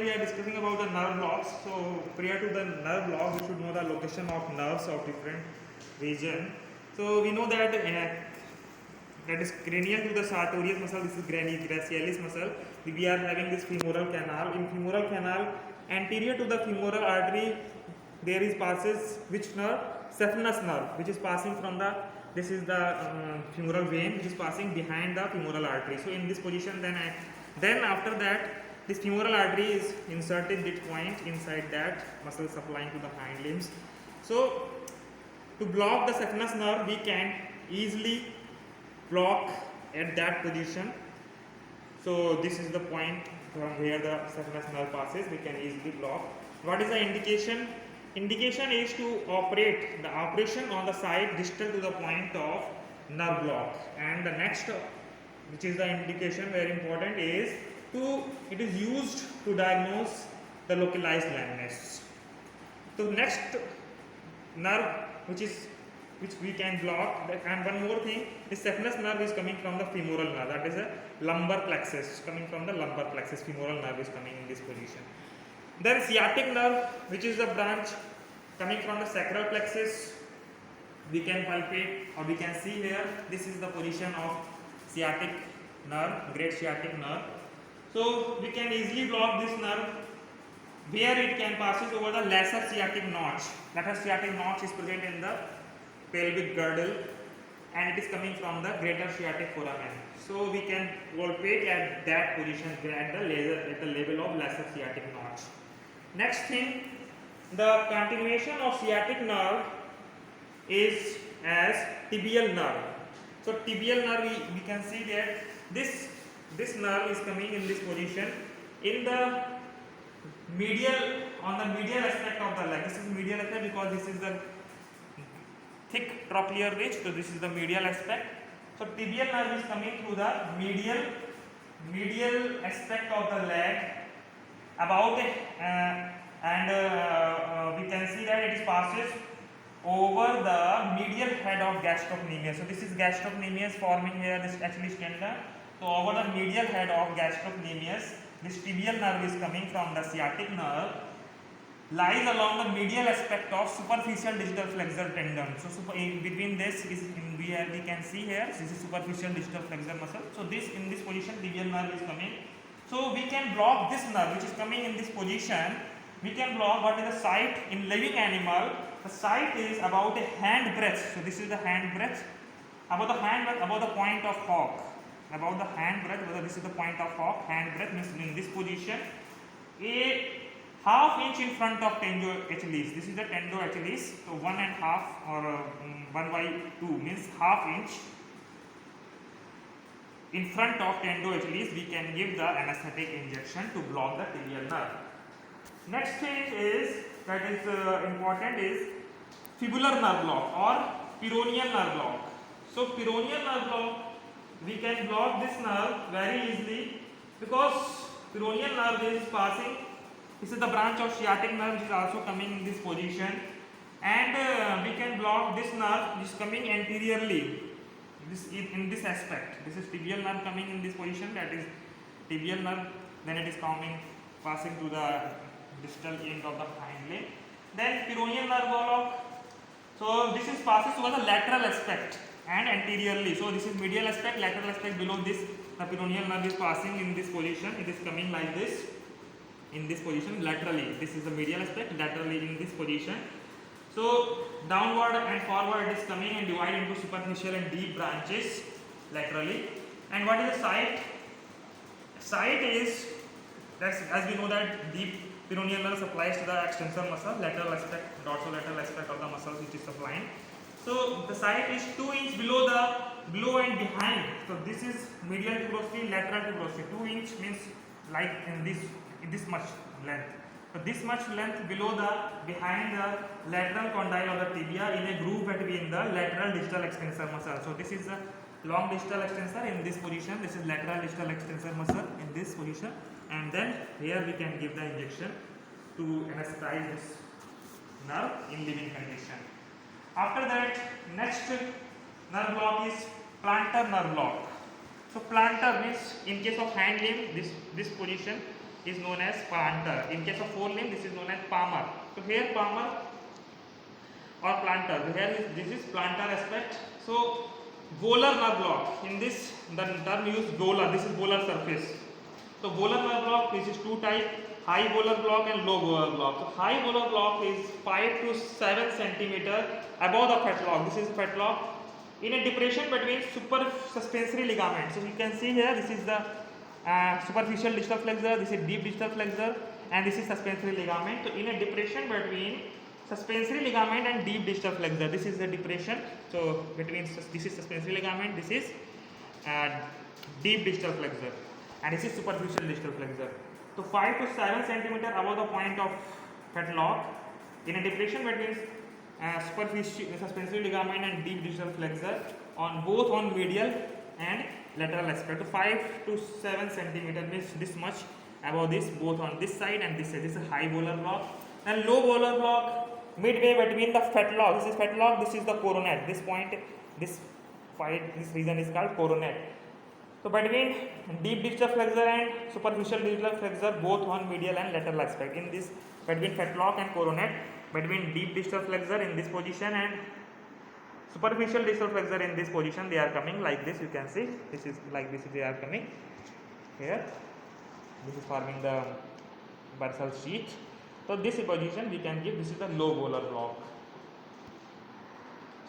we are discussing about the nerve blocks. So prior to the nerve block, we should know the location of nerves of different region. So we know that that is cranial to the sartorius muscle. This is gracilis muscle. We are having this femoral canal. In femoral canal, anterior to the femoral artery, there is passes which nerve? Saphenous nerve, which is passing from the. This is the femoral vein which is passing behind the femoral artery. So in this position, then after that, this femoral artery is inserted this point inside that muscle supplying to the hind limbs. So to block the saphenous nerve, we can easily block at that position. So this is the point from where the saphenous nerve passes. We can easily block. What is the indication? Indication is to operate the operation on the side distal to the point of nerve block. And the next, which is the indication very important, is it is used to diagnose the localized lameness. So next nerve which we can block, and one more thing, the saphenous nerve is coming from the femoral nerve, that is a lumbar plexus, coming from the lumbar plexus, femoral nerve is coming in this position. Then sciatic nerve, which is the branch coming from the sacral plexus, we can palpate or we can see here, this is the position of sciatic nerve, great sciatic nerve. So we can easily block this nerve where it can passes over the lesser sciatic notch. Lesser sciatic notch is present in the pelvic girdle and it is coming from the greater sciatic foramen. So we can palpate at that position at the level of lesser sciatic notch. Next thing, the continuation of sciatic nerve is as tibial nerve. So tibial nerve, we can see that this nerve is coming in this position in the medial, on the medial aspect of the leg. This is medial aspect because this is the thick trochlear ridge, so this is the medial aspect. So tibial nerve is coming through the medial aspect of the leg about we can see that it passes over the medial head of gastrocnemius. So this is gastrocnemius forming here, this actually sternum. So over the medial head of gastrocnemius, this tibial nerve is coming from the sciatic nerve, lies along the medial aspect of superficial distal flexor tendon. So between this is we can see here, this is superficial distal flexor muscle. So in this position tibial nerve is coming. So we can block this nerve which is coming in this position. We can block what is the site in living animal. The site is about a hand breadth. So this is the hand breadth. About the point of Hock. About the hand breadth, whether this is the point of Hock, hand breadth means in this position. A half inch in front of tendo achelis. This is the tendo achelis. So 1.5 or 1/2 means half inch. In front of tendo achelis, we can give the anesthetic injection to block the tibial nerve. Next thing is that is important is fibular nerve block or peroneal nerve block. So peroneal nerve block, we can block this nerve very easily because peroneal nerve is passing. This is the branch of sciatic nerve which is also coming in this position, and we can block this nerve which is coming anteriorly. In this aspect, this is tibial nerve coming in this position, that is tibial nerve. Then it is passing to the distal end of the hind leg. Then peroneal nerve block. So this is passes over the lateral aspect and anteriorly. So this is medial aspect, lateral aspect below this. The peroneal nerve is passing in this position. It is coming like this, in this position laterally. This is the medial aspect, laterally in this position. So downward and forward it is coming and divided into superficial and deep branches laterally. And what is the site? Site is, as we know that deep peroneal nerve supplies to the extensor muscle, lateral aspect, dorsolateral aspect of the muscle which is supplying. So the site is 2 inch below and behind. So this is medial tuberosity, lateral tuberosity. 2 inch means like in this much length. So this much length behind the lateral condyle of the tibia in a groove between the lateral distal extensor muscle. So this is a long distal extensor in this position. This is lateral distal extensor muscle in this position, and then here we can give the injection to anesthetize this nerve in living condition. After that, next nerve block is plantar nerve block. So plantar means in case of hind limb, this position is known as plantar. In case of forelimb, this is known as palmar. So here palmar or plantar. Here this is plantar aspect. So volar nerve block. In this the term used volar. This is volar surface. So volar nerve block, this is two type: high volar block and low volar block. So high volar block is 5 to 7 centimeter above the fetlock. This is fetlock in a depression between supersuspensory ligaments. So you can see here, this is the superficial distal flexor, this is deep distal flexor, and this is suspensory ligament. So in a depression between suspensory ligament and deep distal flexor, this is the depression. So between this is suspensory ligament, this is deep distal flexor, and this is superficial distal flexor. So 5 to 7 centimeter above the point of fetlock in a depression between superficial suspensory ligament and deep distal flexor on both on medial and lateral aspect. So 5 to 7 centimeter means this much above this, both on this side and this side. This is high volar block. And low volar block midway between the fetlock. This is fetlock, this is the coronate. This point, this region is called coronate. So between deep distal flexor and superficial distal flexor, both on medial and lateral aspect. In this between fetlock and coronate, between deep distal flexor in this position and superficial distal flexor in this position, they are coming like this. You can see this is like this. They are coming here. This is forming the bursal sheath. So this position we can give. This is the low volar block.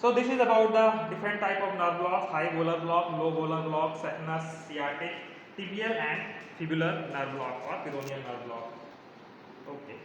So this is about the different type of nerve blocks: high volar block, low volar block, saphenous, sciatic, tibial and fibular nerve block or peroneal nerve block. Okay.